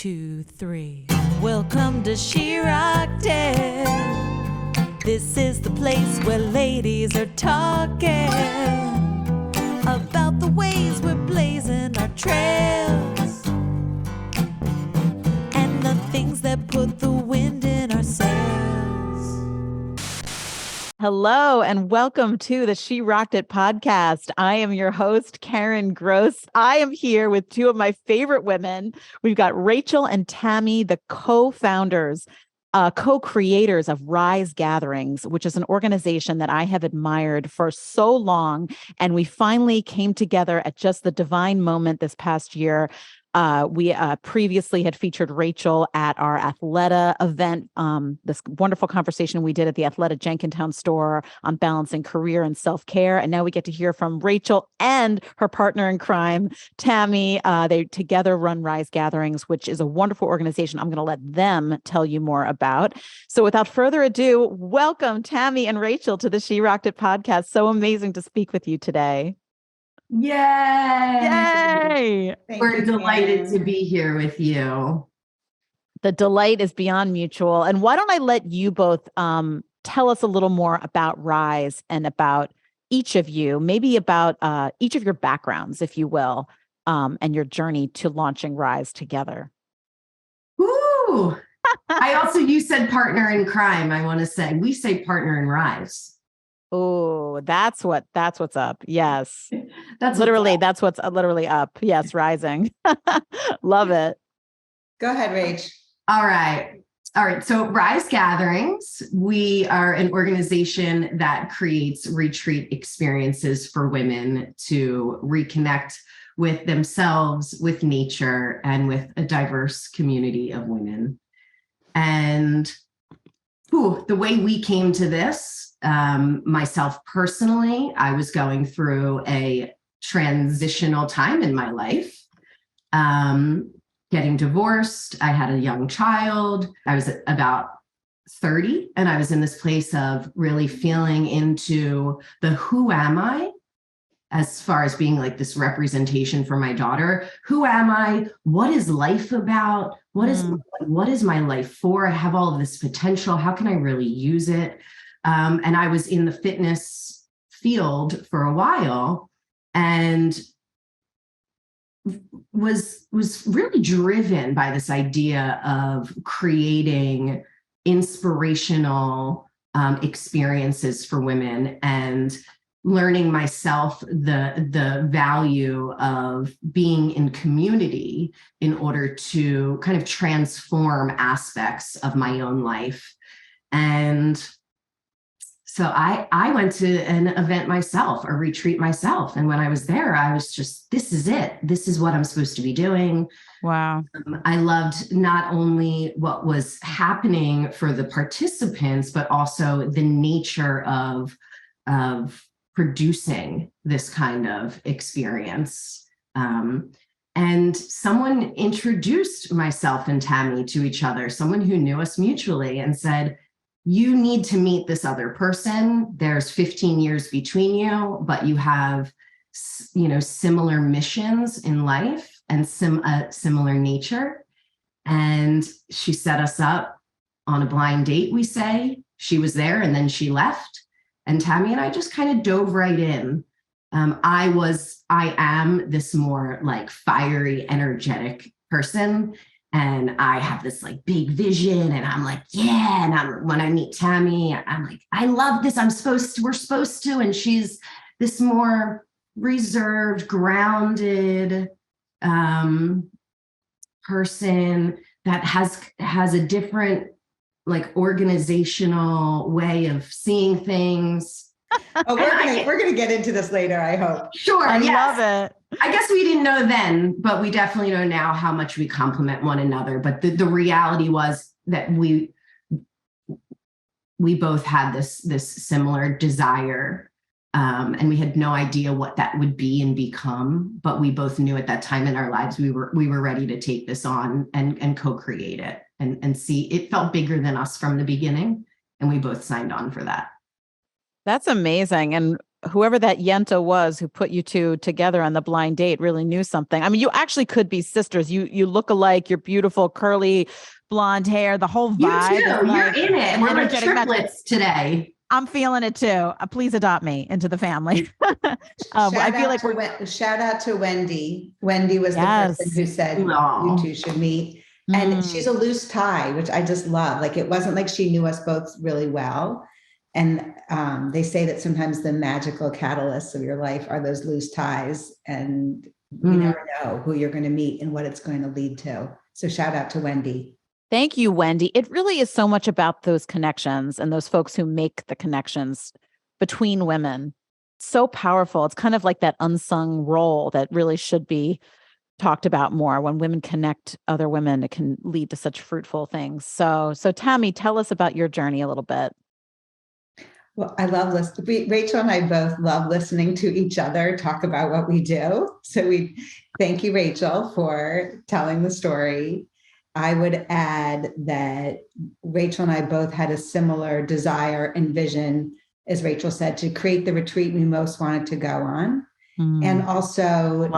2, 3. Welcome to She Rocked It. This is the place where ladies are talking about the ways we're blazing our trails and the things that put the wind in our sails. Hello and welcome to the She Rocked It podcast. I am your host, Karen Gross. I am here with two of my favorite women. We've got Rachel and Tami, the co-founders, co-creators of Rise Gatherings, which is an organization that I have admired for so long. And we finally came together at just the divine moment this past year. We previously had featured Rachel at our Athleta event, this wonderful conversation we did at the Athleta Jenkintown store on balancing career and self-care. And now we get to hear from Rachel and her partner in crime, Tami. They together run Rise Gatherings, which is a wonderful organization I'm going to let them tell you more about. So without further ado, welcome Tami and Rachel to the She Rocked It podcast. So amazing to speak with you today. Yay! Yay! We're delighted to be here with you. The delight is beyond mutual. And why don't I let you both tell us a little more about Rise and about each of you, maybe about each of your backgrounds, if you will, and your journey to launching Rise together. Ooh! You said partner in crime. I want to say, we say partner in Rise. Oh, that's what's up. Yes. That's what's literally up. Yes. Rising. Love it. Go ahead, Rach. All right. So Rise Gatherings, we are an organization that creates retreat experiences for women to reconnect with themselves, with nature, and with a diverse community of women. And the way we came to this, myself personally, I was going through a transitional time in my life, getting divorced. I had a young child. I was about 30, and I was in this place of really feeling into the who am I, as far as being like this representation for my daughter. Who am I? What is life about? What is my life for? I have all of this potential. How can I really use it? And I was in the fitness field for a while and was really driven by this idea of creating inspirational experiences for women and learning myself the value of being in community in order to kind of transform aspects of my own life. And so I went to an event myself, a retreat myself. And when I was there, I was just, this is it. This is what I'm supposed to be doing. Wow. I loved not only what was happening for the participants, but also the nature of producing this kind of experience. And someone introduced myself and Tami to each other, someone who knew us mutually, and said, you need to meet this other person. There's 15 years between you, but you have, similar missions in life and similar nature. And she set us up on a blind date, we say. She was there and then she left. And Tami and I just kind of dove right in. I am this more like fiery, energetic person. And I have this like big vision and I'm like, yeah. And when I meet Tami, I'm like, I love this. We're supposed to. And she's this more reserved, grounded person that has a different like organizational way of seeing things. Oh, we're gonna get into this later, I hope. Sure. I love it. I guess we didn't know then, but we definitely know now how much we complement one another. But the reality was that we both had this similar desire, and we had no idea what that would be and become. But we both knew at that time in our lives we were ready to take this on and co-create it and see. It felt bigger than us from the beginning, and we both signed on for that. That's amazing. And whoever that Yenta was who put you two together on the blind date really knew something. I mean, you actually could be sisters. You look alike. You're beautiful, curly, blonde hair. The whole You vibe is too. You're like in it. We're like energetic match. triplets today. I'm feeling it too. Please adopt me into the family. I feel like shout out to Wendy. Wendy was the Yes. person who said Aw. you two should meet. And she's a loose tie, which I just love. Like, it wasn't like she knew us both really well. And they say that sometimes the magical catalysts of your life are those loose ties, and you never know who you're going to meet and what it's going to lead to. So shout out to Wendy. Thank you, Wendy. It really is so much about those connections and those folks who make the connections between women. So powerful. It's kind of like that unsung role that really should be talked about more. When women connect other women, it can lead to such fruitful things. So Tami, tell us about your journey a little bit. Well, I love listening. Rachel and I both love listening to each other talk about what we do. So we thank you, Rachel, for telling the story. I would add that Rachel and I both had a similar desire and vision, as Rachel said, to create the retreat we most wanted to go on, and also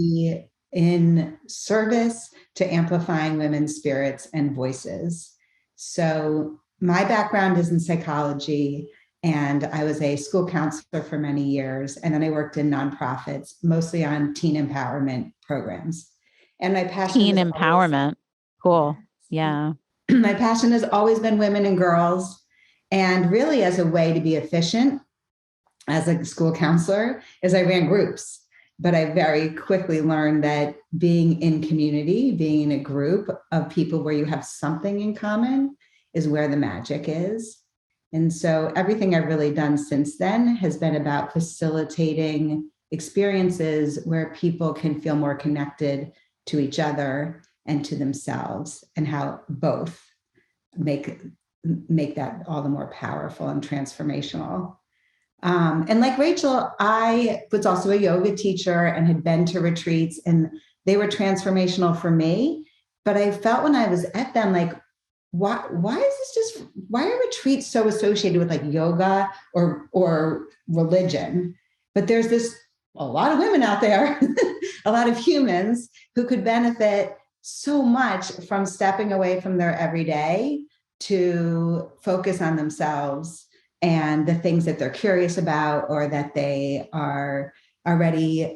be in service to amplifying women's spirits and voices. So my background is in psychology, and I was a school counselor for many years. And then I worked in nonprofits, mostly on teen empowerment programs. And my passion— Teen empowerment. Cool. Yeah. My passion has always been women and girls. And really, as a way to be efficient as a school counselor, is I ran groups. But I very quickly learned that being in community, being in a group of people where you have something in common, is where the magic is. And so everything I've really done since then has been about facilitating experiences where people can feel more connected to each other and to themselves, and how both make that all the more powerful and transformational. And like Rachel, I was also a yoga teacher and had been to retreats, and they were transformational for me. But I felt when I was at them, like, why are retreats so associated with like yoga or religion? But there's a lot of women out there, a lot of humans who could benefit so much from stepping away from their everyday to focus on themselves and the things that they're curious about, or that they are already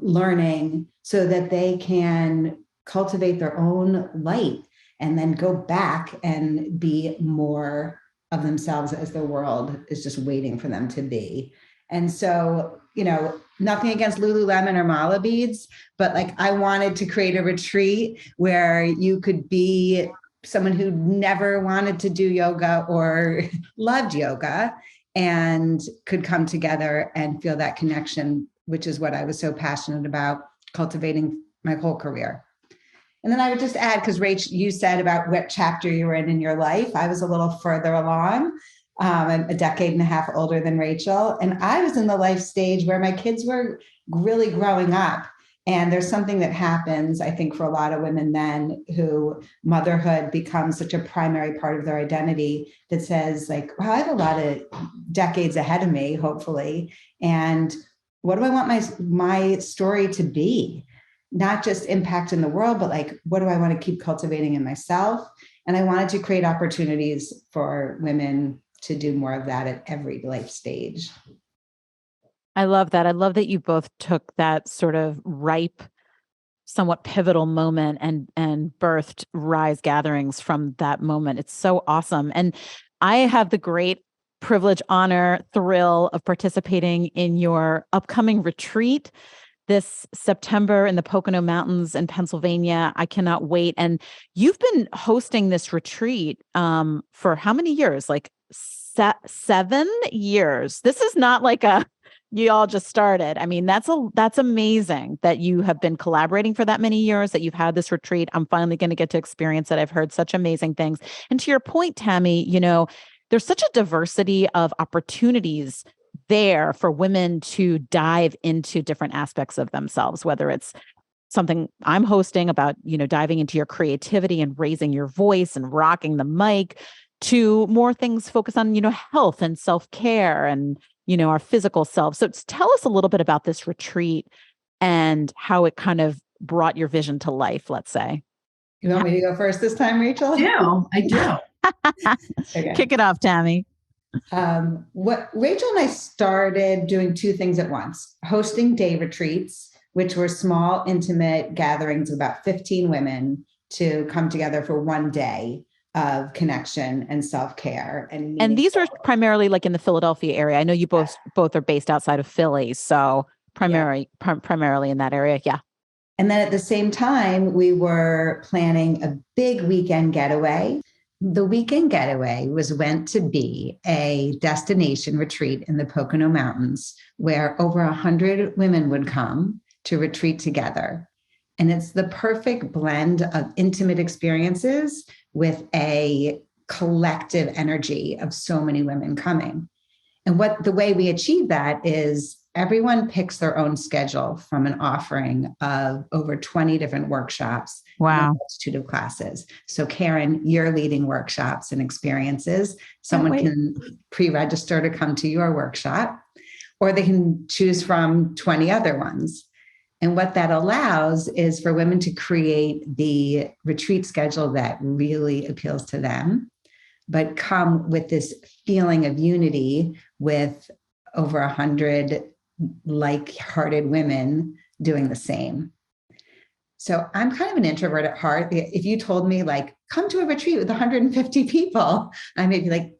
learning, so that they can cultivate their own light and then go back and be more of themselves as the world is just waiting for them to be. And so, nothing against Lululemon or mala beads, but like, I wanted to create a retreat where you could be someone who never wanted to do yoga or loved yoga and could come together and feel that connection, which is what I was so passionate about cultivating my whole career. And then I would just add, because Rach, you said about what chapter you were in your life. I was a little further along. I'm a decade and a half older than Rachel. And I was in the life stage where my kids were really growing up. And there's something that happens, I think, for a lot of women then, who motherhood becomes such a primary part of their identity, that says like, well, I have a lot of decades ahead of me, hopefully. And what do I want my story to be? Not just impact in the world, but like, what do I want to keep cultivating in myself? And I wanted to create opportunities for women to do more of that at every life stage. I love that. I love that you both took that sort of ripe, somewhat pivotal moment and birthed Rise Gatherings from that moment. It's so awesome. And I have the great privilege, honor, thrill of participating in your upcoming retreat this September in the Pocono Mountains in Pennsylvania. I cannot wait. And you've been hosting this retreat for how many years? Like 7 years. This is not like you all just started. I mean, that's amazing that you have been collaborating for that many years, that you've had this retreat. I'm finally going to get to experience it. I've heard such amazing things. And to your point, Tami, there's such a diversity of opportunities there for women to dive into different aspects of themselves, whether it's something I'm hosting about, diving into your creativity and raising your voice and rocking the mic, to more things focused on, health and self-care and, our physical self. So tell us a little bit about this retreat and how it kind of brought your vision to life, let's say. You want me to go first this time, Rachel? I do. Okay. Kick it off, Tami. What Rachel and I started doing two things at once: hosting day retreats, which were small, intimate gatherings of about 15 women to come together for one day of connection and self-care. And these are primarily like in the Philadelphia area. I know you both are based outside of Philly, so primarily in that area. Yeah. And then at the same time, we were planning a big weekend getaway. The weekend getaway was meant to be a destination retreat in the Pocono Mountains where over 100 women would come to retreat together. And it's the perfect blend of intimate experiences with a collective energy of so many women coming. And the way we achieve that is everyone picks their own schedule from an offering of over 20 different workshops. Wow. And a multitude of classes. So Karen, you're leading workshops and experiences. Someone can pre-register to come to your workshop, or they can choose from 20 other ones. And what that allows is for women to create the retreat schedule that really appeals to them, but come with this feeling of unity with over 100 like-hearted women doing the same. So I'm kind of an introvert at heart. If you told me like, come to a retreat with 150 people, I may be like,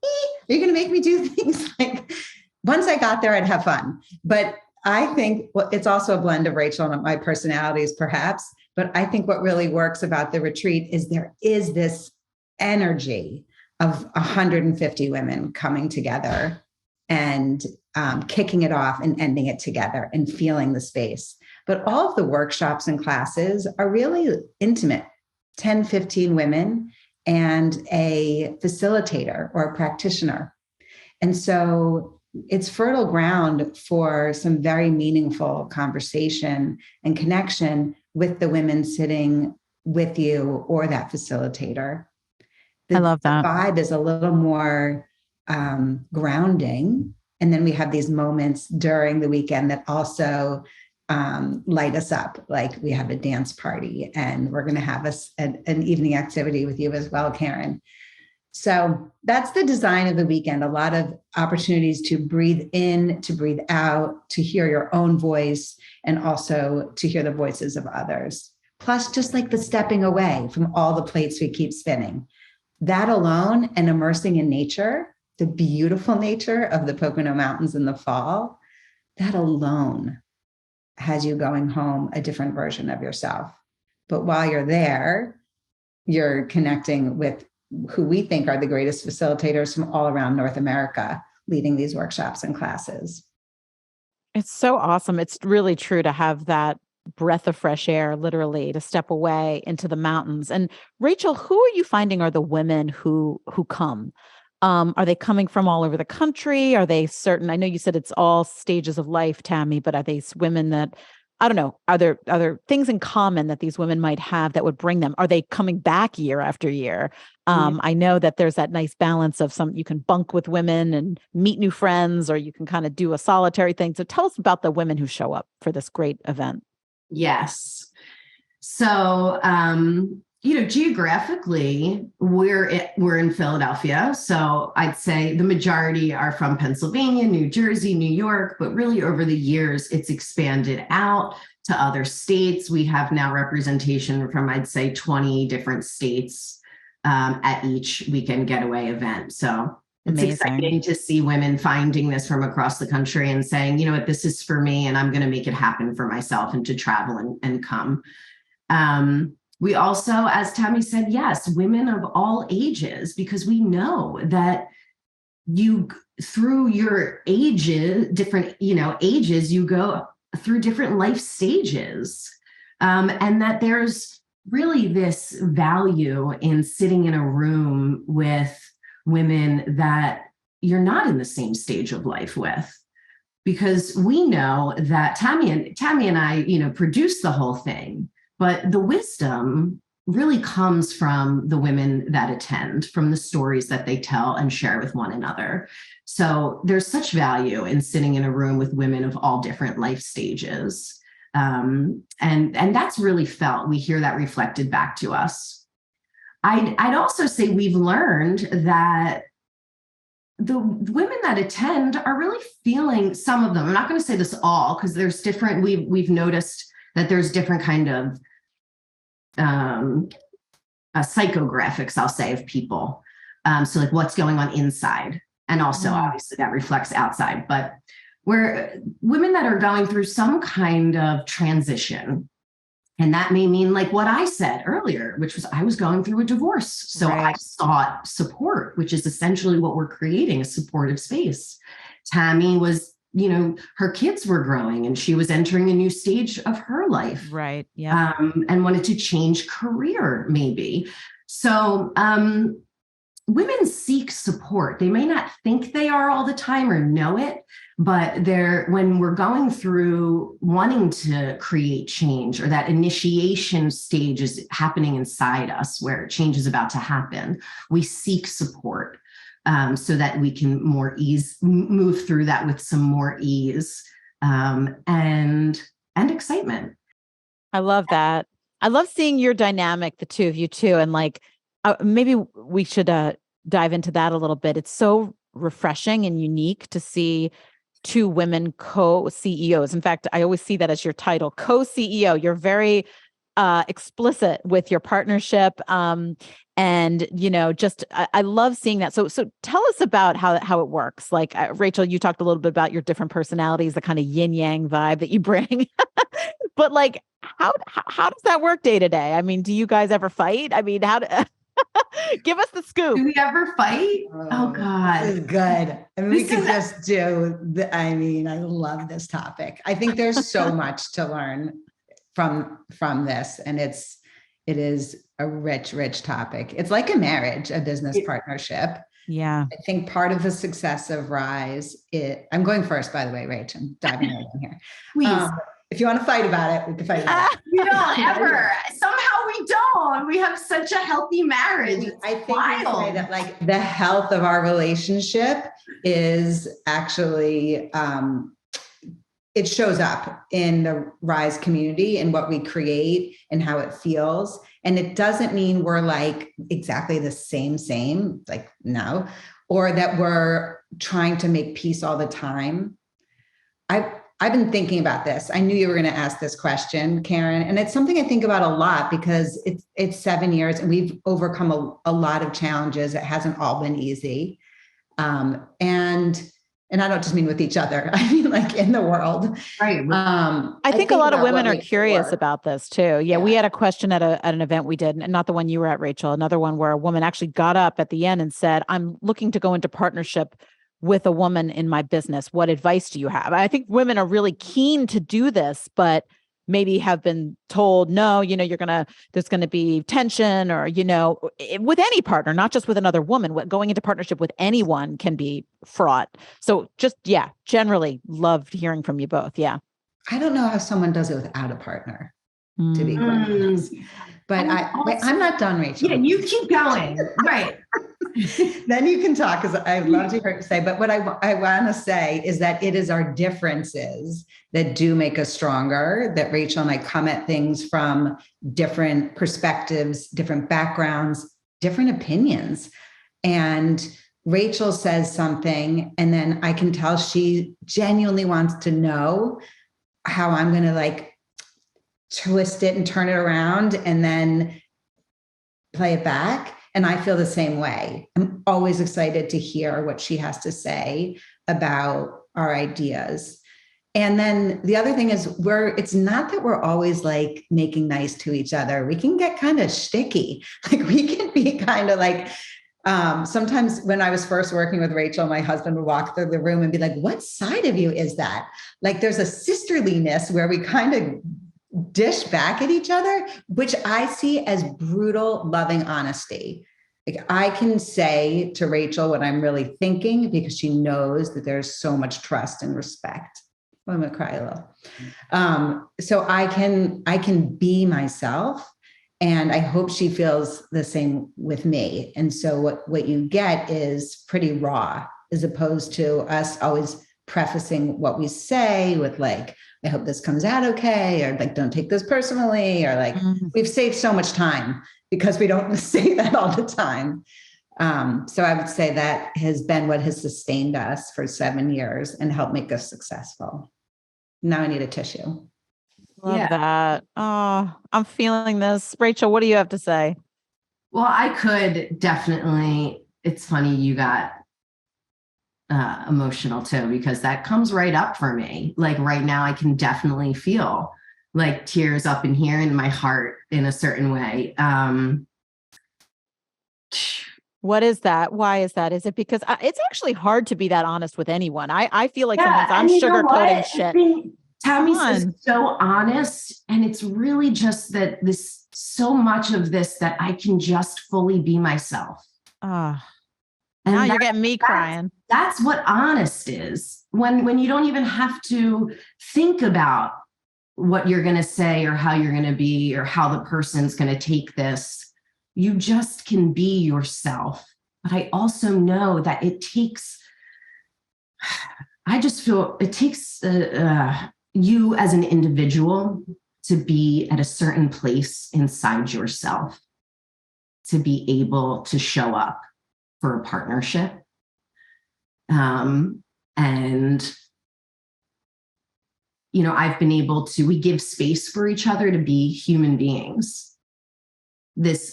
you're going to make me do things like, once I got there, I'd have fun. But I think it's also a blend of Rachel and my personalities, perhaps. But I think what really works about the retreat is there is this energy of 150 women coming together and kicking it off and ending it together and feeling the space. But all of the workshops and classes are really intimate, 10, 15 women and a facilitator or a practitioner. And so it's fertile ground for some very meaningful conversation and connection with the women sitting with you or that facilitator. I love that. The vibe is a little more grounding. And then we have these moments during the weekend that also light us up. Like we have a dance party and we're going to have an evening activity with you as well, Karen. So that's the design of the weekend. A lot of opportunities to breathe in, to breathe out, to hear your own voice, and also to hear the voices of others. Plus, just like the stepping away from all the plates we keep spinning. That alone and immersing in nature, the beautiful nature of the Pocono Mountains in the fall, that alone has you going home a different version of yourself. But while you're there, you're connecting with who we think are the greatest facilitators from all around North America, leading these workshops and classes. It's so awesome. It's really true to have that breath of fresh air, literally, to step away into the mountains. And Rachel, who are you finding are the women who come? Are they coming from all over the country? Are they certain? I know you said it's all stages of life, Tami, but are they women that, I don't know, are there things in common that these women might have that would bring them? Are they coming back year after year? I know that there's that nice balance of you can bunk with women and meet new friends, or you can kind of do a solitary thing. So tell us about the women who show up for this great event. Yes. So, geographically, we're in Philadelphia. So I'd say the majority are from Pennsylvania, New Jersey, New York, but really over the years, it's expanded out to other states. We have now representation from, I'd say, 20 different states at each weekend getaway event. So it's exciting to see women finding this from across the country and saying, you know what, this is for me and I'm going to make it happen for myself, and to travel and come. We also, as Tami said, yes, women of all ages, because we know that you, through your ages, different, ages, you go through different life stages. And that there's really this value in sitting in a room with women that you're not in the same stage of life with. Because we know that Tami and I, produce the whole thing. But the wisdom really comes from the women that attend, from the stories that they tell and share with one another. So there's such value in sitting in a room with women of all different life stages. And that's really felt. We hear that reflected back to us. I'd also say we've learned that the women that attend are really feeling, some of them, I'm not going to say this all, because there's different, we've noticed that there's different kind of psychographics, I'll say, of people. So like what's going on inside. And also obviously that reflects outside, but where women that are going through some kind of transition. And that may mean like what I said earlier, which was I was going through a divorce. So I sought support, which is essentially what we're creating, a supportive space. Tami was, her kids were growing and she was entering a new stage of her life. Right. Yeah. And wanted to change career maybe. So women seek support. They may not think they are all the time or know it, but when we're going through wanting to create change, or that initiation stage is happening inside us where change is about to happen, we seek support so that we can move through that with some more ease and excitement. I love that. I love seeing your dynamic, the two of you too. And like, maybe we should dive into that a little bit. It's so refreshing and unique to see two women co-CEOs. In fact, I always see that as your title, co-CEO. You're very explicit with your partnership. And, I love seeing that. So tell us about how it works. Like Rachel, you talked a little bit about your different personalities, the kind of yin-yang vibe that you bring. But like, how does that work day to day? I mean, do you guys ever fight? I mean, give us the scoop. Do we ever fight? Oh God. This is good. I mean, I love this topic. I think there's so much to learn from this. And it is a rich, rich topic. It's like a marriage, a business partnership. Yeah. I think part of the success of Rise, I'm going first, by the way, Rach, I'm diving right in here. Please. If you want to fight about it, we can fight about it. We don't ever. Somehow we don't. We have such a healthy marriage. I think we say that like the health of our relationship is actually, it shows up in the Rise community and what we create and how it feels. And it doesn't mean we're like exactly the same, like no, or that we're trying to make peace all the time. I've been thinking about this. I knew you were going to ask this question, Karen, and it's something I think about a lot because it's 7 years and we've overcome a lot of challenges. It hasn't all been easy. And I don't just mean with each other. I mean like in the world. Right. I think a lot of women are curious about this too. Yeah. We had a question at an event we did, and not the one you were at, Rachel, another one where a woman actually got up at the end and said, I'm looking to go into partnership with a woman in my business. What advice do you have? I think women are really keen to do this, but maybe have been told, no, there's going to be tension or, with any partner, not just with another woman, going into partnership with anyone can be fraught. So generally loved hearing from you both. Yeah. I don't know how someone does it without a partner, to be quite honest. But I'm not done, Rachel. Yeah, you keep going. Right. Then you can talk because I love to hear you say. But what I want to say is that it is our differences that do make us stronger, that Rachel and I come at things from different perspectives, different backgrounds, different opinions. And Rachel says something, and then I can tell she genuinely wants to know how I'm going to like twist it and turn it around and then play it back. And I feel the same way. I'm always excited to hear what she has to say about our ideas. And then the other thing is it's not that we're always like making nice to each other. We can get kind of shticky. Like we can be kind of like, sometimes when I was first working with Rachel, my husband would walk through the room and be like, what side of you is that? Like there's a sisterliness where we kind of dish back at each other, which I see as brutal, loving honesty. Like I can say to Rachel what I'm really thinking because she knows that there's so much trust and respect. I'm going to cry a little. So I can be myself And I hope she feels the same with me. And so what you get is pretty raw, as opposed to us always prefacing what we say with like, I hope this comes out okay, or like, don't take this personally, or like, we've saved so much time because we don't say that all the time. So I would say that has been what has sustained us for 7 years and helped make us successful. Now I need a tissue. Love that. Oh, I'm feeling this. Rachel, what do you have to say? Well, I could definitely, it's funny you got emotional too, because that comes right up for me. Like right now, I can definitely feel like tears up in here in my heart in a certain way. What is that? Why is that? Is it because it's actually hard to be that honest with anyone? I feel like sometimes I'm sugarcoating shit. Tammy's is so honest, and it's really just that so much of this that I can just fully be myself. And now you're getting me crying. That's what honest is. When you don't even have to think about what you're going to say or how you're going to be or how the person's going to take this. You just can be yourself. But I also know that it takes you as an individual to be at a certain place inside yourself to be able to show up for a partnership. And, you know, I've been able to, we give space for each other to be human beings.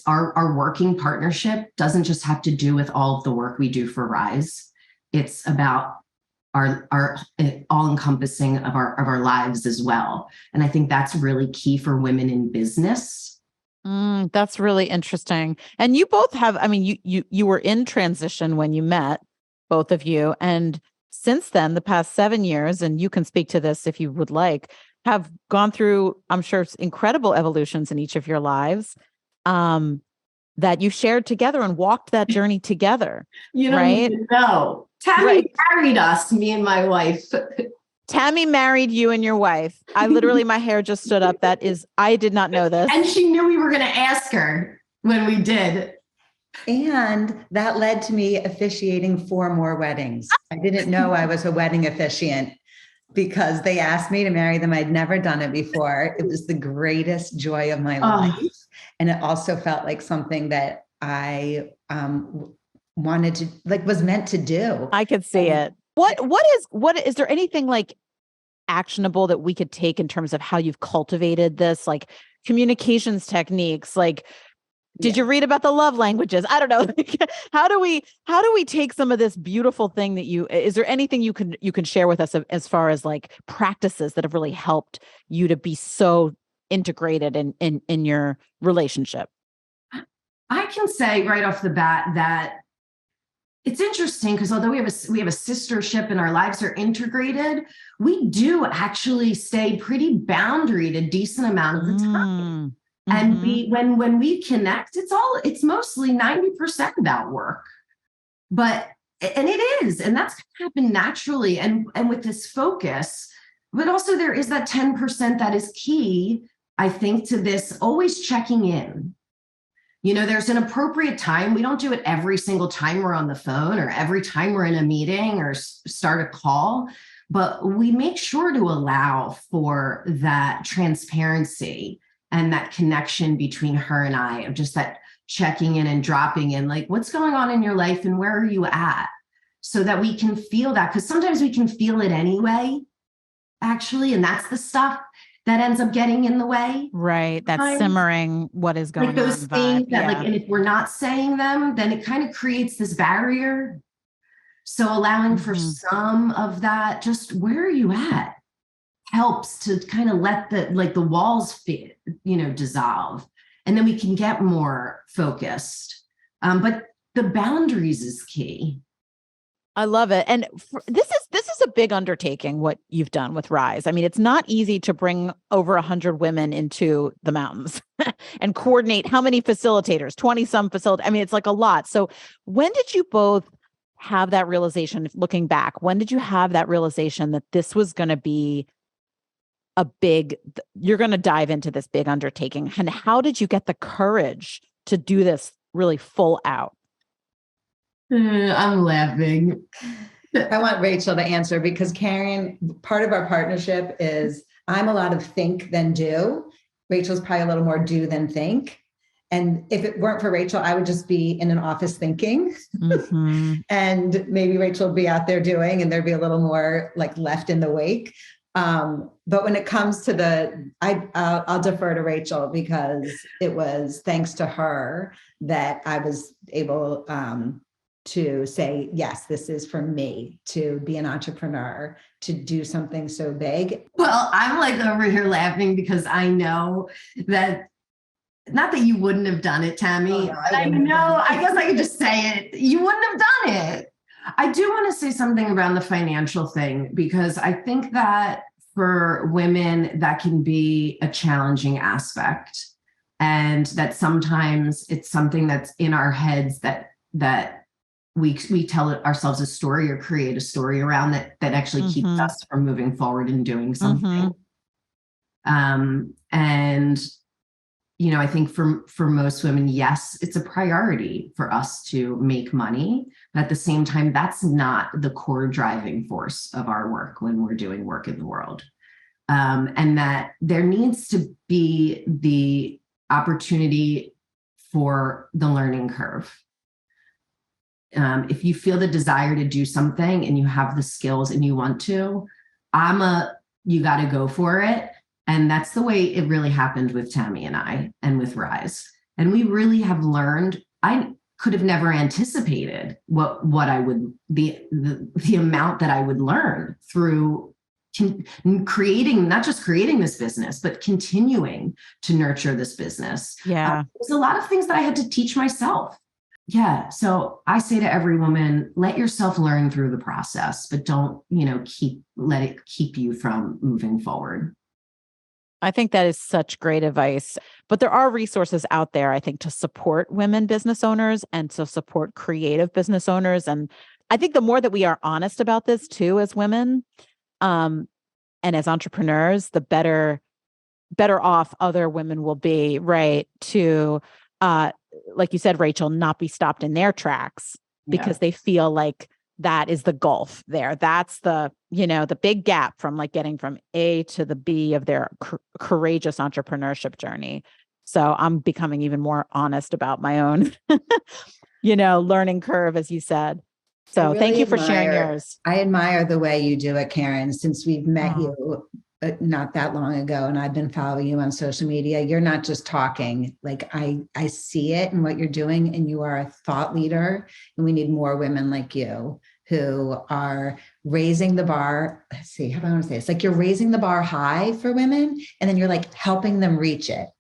Our working partnership doesn't just have to do with all of the work we do for Rise. It's about our all encompassing of our lives as well. And I think that's really key for women in business. That's really interesting. And you both have, I mean, you were in transition when you met, both of you. And since then, the past 7 years, and you can speak to this if you would like, have gone through, I'm sure, incredible evolutions in each of your lives that you shared together and walked that journey together. You don't right? even know. Tammy married us, me and my wife. Tammy married you and your wife. I literally, my hair just stood up. I did not know this. And she knew we were going to ask her when we did. And that led to me officiating 4 more weddings. I didn't know I was a wedding officiant because they asked me to marry them. I'd never done it before. It was the greatest joy of my life. And it also felt like something that I wanted to, like, was meant to do. I could see it. What is there anything like actionable that we could take in terms of how you've cultivated this, like communications techniques? Like, did you read about the love languages? I don't know. How do we take some of this beautiful thing that is there anything you can share with us as far as like practices that have really helped you to be so integrated in your relationship? I can say right off the bat that it's interesting because although we have a sistership and our lives are integrated, we do actually stay pretty boundaried a decent amount of the time. And when we connect, it's mostly 90% about work. And it is, and that's happened naturally and with this focus. But also there is that 10% that is key, I think, to this always checking in. You know, there's an appropriate time. We don't do it every single time we're on the phone or every time we're in a meeting or start a call, but we make sure to allow for that transparency and that connection between her and I, of just that checking in and dropping in, like, what's going on in your life and where are you at? So that we can feel that, because sometimes we can feel it anyway, actually, and that's the stuff that ends up getting in the way. Right. That's simmering what is going on. Like those things that like, and if we're not saying them, then it kind of creates this barrier. So allowing for some of that, just where are you at, helps to kind of let the walls dissolve. And then we can get more focused. But the boundaries is key. I love it. And this is a big undertaking, what you've done with Rise. I mean, it's not easy to bring over 100 women into the mountains and coordinate how many facilitators, 20 some facilitators. I mean, it's like a lot. So when did you both have that realization, looking back, when did you have that realization that this was going to be you're going to dive into this big undertaking. And how did you get the courage to do this really full out? I'm laughing. I want Rachel to answer because Karen, part of our partnership is I'm a lot of think than do. Rachel's probably a little more do than think. And if it weren't for Rachel, I would just be in an office thinking. Mm-hmm. And maybe Rachel would be out there doing, and there'd be a little more like left in the wake. But when it comes to I'll defer to Rachel because it was thanks to her that I was able to say, yes, this is for me to be an entrepreneur, to do something so big. Well, I'm like over here laughing because I know that, not that you wouldn't have done it, Tami. Oh, no, I know, I guess I could just say it. You wouldn't have done it. I do want to say something around the financial thing, because I think that for women, that can be a challenging aspect. And that sometimes it's something that's in our heads that we tell ourselves a story or create a story around that actually keeps us from moving forward and doing something. And I think for most women, yes, it's a priority for us to make money, but at the same time, that's not the core driving force of our work when we're doing work in the world. And that there needs to be the opportunity for the learning curve. If you feel the desire to do something and you have the skills and you want to, you got to go for it. And that's the way it really happened with Tami and I and with Rise. And we really have learned. I could have never anticipated what I would, the amount that I would learn through creating, not just creating this business, but continuing to nurture this business. Yeah. There's a lot of things that I had to teach myself. Yeah. So I say to every woman, let yourself learn through the process, but don't, let it keep you from moving forward. I think that is such great advice, but there are resources out there, I think, to support women business owners and to support creative business owners. And I think the more that we are honest about this too, as women, and as entrepreneurs, the better off other women will be, right? To, like you said, Rachel, not be stopped in their tracks because they feel like that is the gulf there. That's the big gap from like getting from A to the B of their courageous entrepreneurship journey. So I'm becoming even more honest about my own, learning curve, as you said. So really thank you for sharing yours. I admire the way you do it, Karen, since we've met you not that long ago, and I've been following you on social media. You're not just talking, like I see it in what you're doing, and you are a thought leader, and we need more women like you who are raising the bar. Let's see, how do I want to say this? Like you're raising the bar high for women, and then you're like helping them reach it.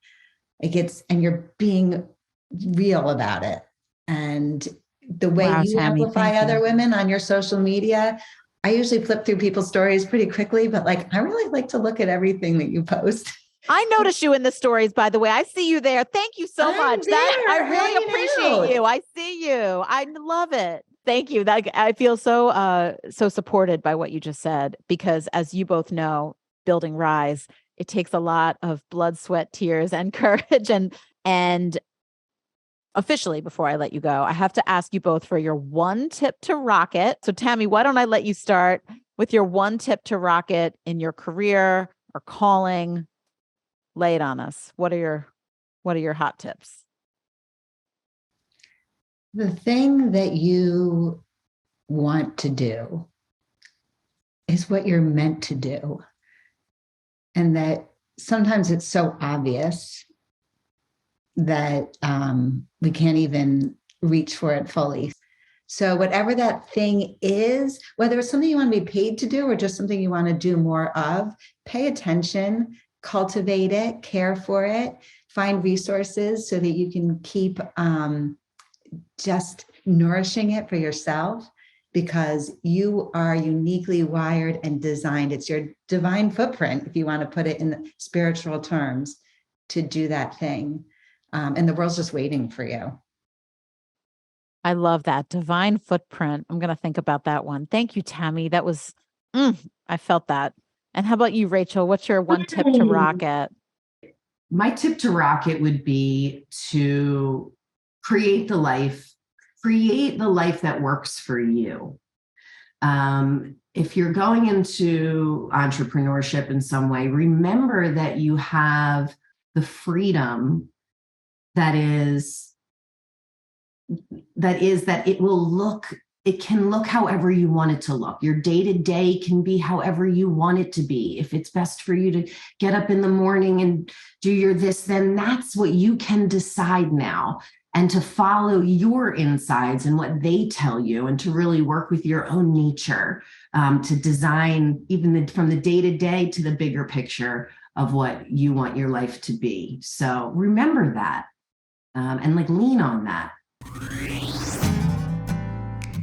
And you're being real about it. And the way you Tami, amplify other women on your social media, I usually flip through people's stories pretty quickly, but like, I really like to look at everything that you post. I notice you in the stories, by the way. I see you there. Thank you so much. I really appreciate you. I see you. I love it. Thank you. I feel so supported by what you just said, because as you both know, building Rise, it takes a lot of blood, sweat, tears, and courage. And officially, before I let you go, I have to ask you both for your one tip to rock it. So Tami, why don't I let you start with your one tip to rock it in your career or calling? Lay it on us. What are your hot tips? The thing that you want to do is what you're meant to do. And that sometimes it's so obvious that we can't even reach for it fully. So whatever that thing is, whether it's something you want to be paid to do or just something you want to do more of, pay attention, cultivate it, care for it, find resources so that you can keep just nourishing it for yourself, because you are uniquely wired and designed. It's your divine footprint, if you want to put it in spiritual terms, to do that thing. And the world's just waiting for you. I love that. Divine footprint. I'm going to think about that one. Thank you, Tami. That was, I felt that. And how about you, Rachel? What's your one tip to rock it? My tip to rock it would be to create the life that works for you. If you're going into entrepreneurship in some way, remember that you have the freedom that it can look however you want it to look. Your day-to-day can be however you want it to be. If it's best for you to get up in the morning and do your this, then that's what you can decide now. And to follow your insides and what they tell you, and to really work with your own nature, to design even from the day-to-day to the bigger picture of what you want your life to be. So remember that, and lean on that.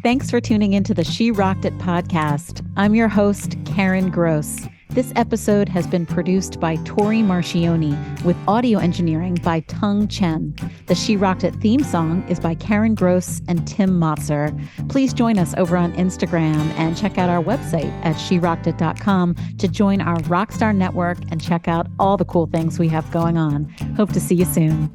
Thanks for tuning into the She Rocked It podcast. I'm your host, Karen Gross. This episode has been produced by Tori Marchioni with audio engineering by Tung Chen. The She Rocked It theme song is by Karen Gross and Tim Motzer. Please join us over on Instagram and check out our website at sherockedit.com to join our Rockstar Network and check out all the cool things we have going on. Hope to see you soon.